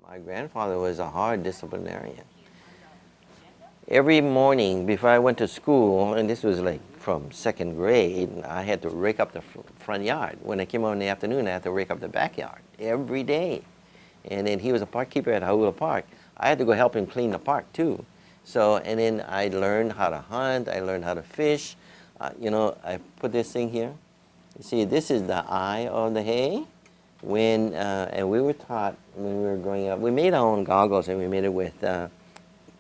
My grandfather was a hard disciplinarian. Every morning before I went to school, and this was like from second grade, I had to rake up the front yard. When I came home in the afternoon, I had to rake up the backyard every day. And then he was a park keeper at Hauula Park. I had to go help him clean the park too. So, and then I learned how to hunt, I learned how to fish. I put this thing here. You see, this is the eye of the hay. And we were taught when we were growing up, we made our own goggles and we made it with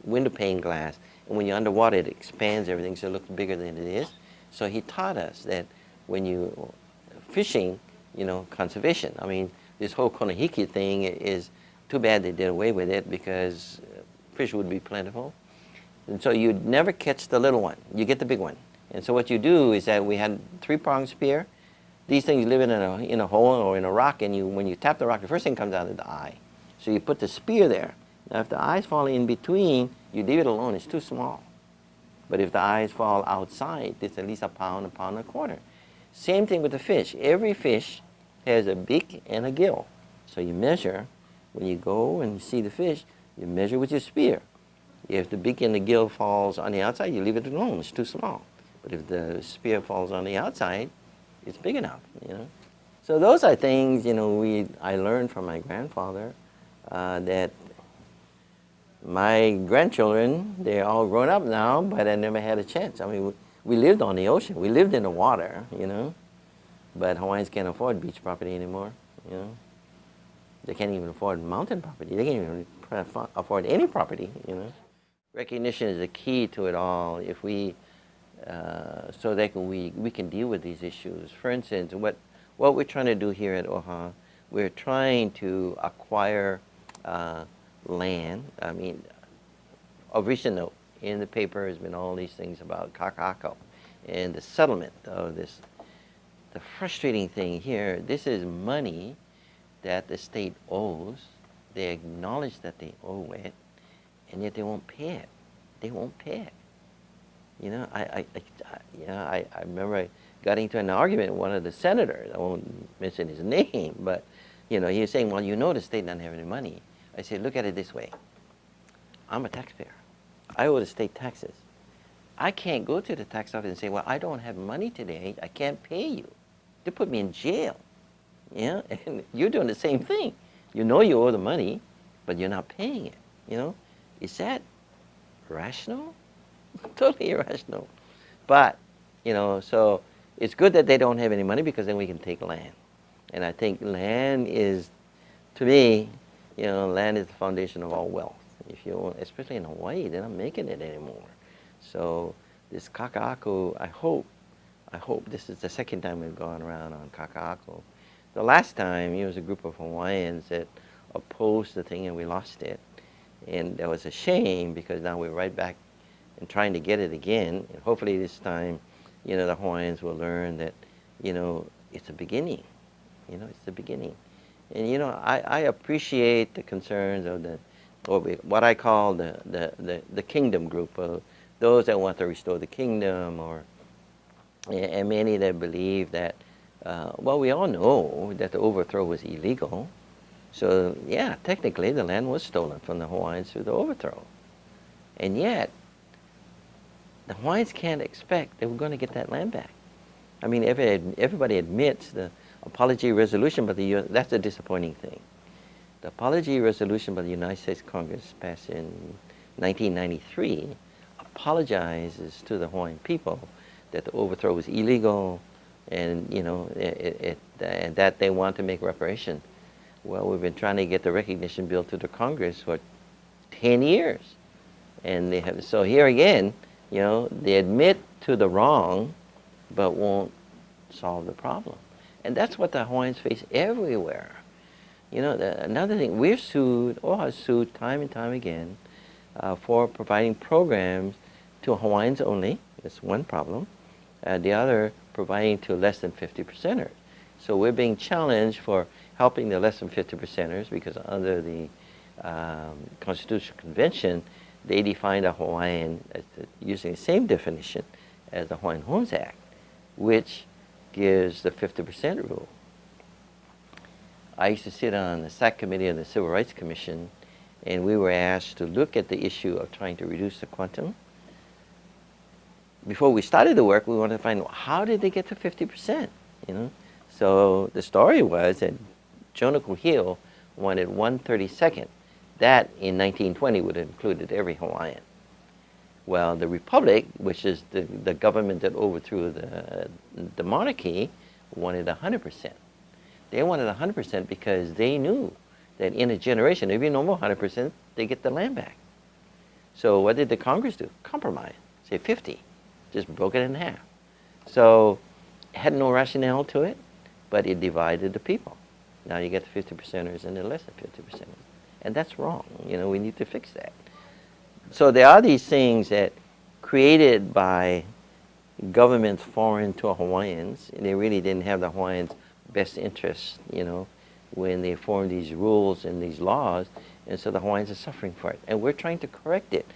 window pane glass. And when you're underwater, it expands everything so it looks bigger than it is. So he taught us that when you fishing, conservation. I mean, this whole konahiki thing is too bad they did away with it because fish would be plentiful. And so you'd never catch the little one. You get the big one. And so what you do is that we had 3-pronged spear. These things live in a hole or in a rock, and when you tap the rock, the first thing comes out is the eye. So you put the spear there. Now, if the eyes fall in between, you leave it alone. It's too small. But if the eyes fall outside, it's at least a pound and a quarter. Same thing with the fish. Every fish has a beak and a gill. So you measure. When you go and you see the fish, you measure with your spear. If the beak and the gill falls on the outside, you leave it alone. It's too small. But if the spear falls on the outside, it's big enough, So those are things, I learned from my grandfather that my grandchildren, they're all grown up now, but I never had a chance. I mean, we lived on the ocean. We lived in the water, But Hawaiians can't afford beach property anymore, They can't even afford mountain property. They can't even afford any property, Recognition is the key to it all. If we so that we can deal with these issues. For instance, what we're trying to do here at OHA, we're trying to acquire land. I mean, of recent note, in the paper has been all these things about kaka'ako and the settlement of this. The frustrating thing here, this is money that the state owes. They acknowledge that they owe it, and yet they won't pay it. They won't pay it. I remember I got into an argument with one of the senators. I won't mention his name, but he was saying, well, the state doesn't have any money. I said, look at it this way. I'm a taxpayer. I owe the state taxes. I can't go to the tax office and say, well, I don't have money today. I can't pay you. They put me in jail. And you're doing the same thing. You know you owe the money, but you're not paying it. Is that rational? Totally irrational. But, so it's good that they don't have any money because then we can take land. And I think land is, to me, land is the foundation of all wealth. Especially in Hawaii, they're not making it anymore. So this kaka'ako, I hope this is the second time we've gone around on kaka'ako. The last time, it was a group of Hawaiians that opposed the thing and we lost it. And that was a shame because now we're right back and trying to get it again. And hopefully this time, the Hawaiians will learn that, it's a beginning. It's the beginning. And, I appreciate the concerns of what I call the kingdom group, of those that want to restore the kingdom, and many that believe that, we all know that the overthrow was illegal. So, yeah, technically the land was stolen from the Hawaiians through the overthrow. And yet, the Hawaiians can't expect that we're going to get that land back. I mean, everybody admits the apology resolution, but that's a disappointing thing. The apology resolution by the United States Congress passed in 1993 apologizes to the Hawaiian people that the overthrow was illegal and, and that they want to make reparation. Well, we've been trying to get the recognition bill to the Congress for 10 years. And they have, so here again, they admit to the wrong, but won't solve the problem. And that's what the Hawaiians face everywhere. Another thing, we're sued, or are sued time and time again, for providing programs to Hawaiians only. That's one problem. The other, providing to less than 50%ers. So we're being challenged for helping the less than 50%ers because under the Constitutional Convention, they defined a Hawaiian as using the same definition as the Hawaiian Homes Act, which gives the 50% rule. I used to sit on the SAC committee of the Civil Rights Commission, and we were asked to look at the issue of trying to reduce the quantum. Before we started the work, we wanted to find out how did they get to 50%, you know? So the story was that Jonah Hill wanted 1/32. That in 1920 would have included every Hawaiian. Well, the Republic, which is the government that overthrew the monarchy, wanted 100%. They wanted 100% because they knew that in a generation, if you know 100%, they get the land back. So what did the Congress do? Compromise, say 50, just broke it in half. So it had no rationale to it, but it divided the people. Now you get the 50%ers and the less than 50%ers. And that's wrong. You know, we need to fix that. So there are these things that created by governments foreign to Hawaiians, and they really didn't have the Hawaiians' best interests, you know, when they formed these rules and these laws, and so the Hawaiians are suffering for it. And we're trying to correct it.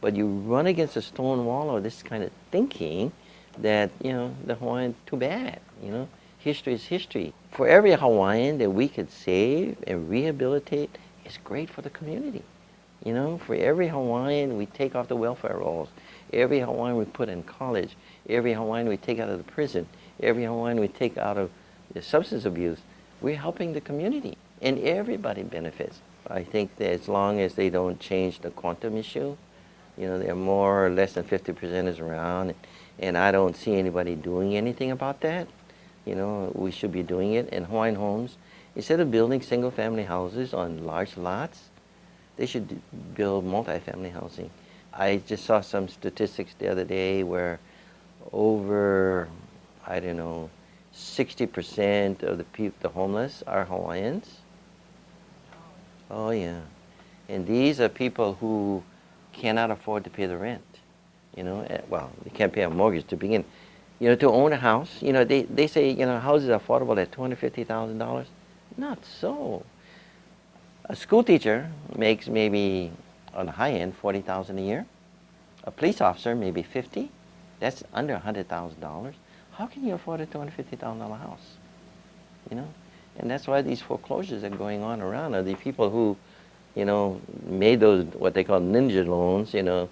But you run against a stone wall of this kind of thinking that, you know, the Hawaiian, too bad, you know. History is history. For every Hawaiian that we could save and rehabilitate, it's great for the community. You know, for every Hawaiian we take off the welfare rolls, every Hawaiian we put in college, every Hawaiian we take out of the prison, every Hawaiian we take out of the substance abuse, we're helping the community, and everybody benefits. I think that as long as they don't change the quantum issue, you know, there are more or less than 50% around, and I don't see anybody doing anything about that. You know, we should be doing it. And Hawaiian Homes, instead of building single-family houses on large lots, they should build multi-family housing. I just saw some statistics the other day where over, I don't know, 60% of the homeless are Hawaiians. Oh yeah. And these are people who cannot afford to pay the rent. You know, well, they can't pay a mortgage to begin. You know, to own a house, you know, they say, you know, houses are affordable at $250,000. Not so. A school teacher makes maybe, on the high end, $40,000 a year. A police officer, maybe 50. That's under $100,000. How can you afford a $250,000 house? You know, and that's why these foreclosures are going on around. Are the people who, you know, made those what they call ninja loans. You know,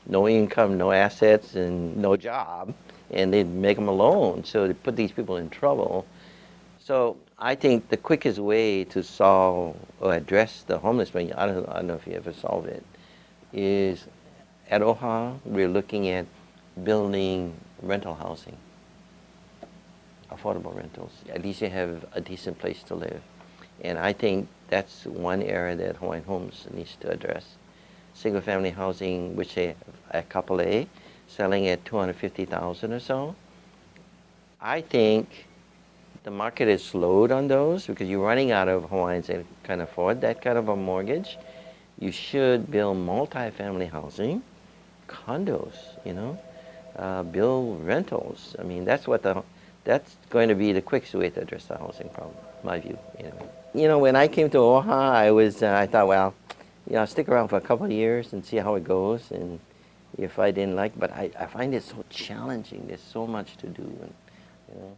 no income, no assets, and no job, and they make them a loan. So they put these people in trouble. So I think the quickest way to solve or address the homeless problem, I don't know if you ever solve it, is at OHA, we're looking at building rental housing, affordable rentals. At least you have a decent place to live. And I think that's one area that Hawaiian Homes needs to address. Single-family housing, which they at couple A, selling at $250,000 or so. I think the market is slowed on those because you're running out of Hawaiians that can afford that kind of a mortgage. You should build multi-family housing, condos, you know, build rentals. I mean, that's going to be the quickest way to address the housing problem, my view. Anyway. You know, when I came to OHA, I thought, well, you know, I'll stick around for a couple of years and see how it goes, and if I didn't like, but I find it so challenging. There's so much to do, and, you know.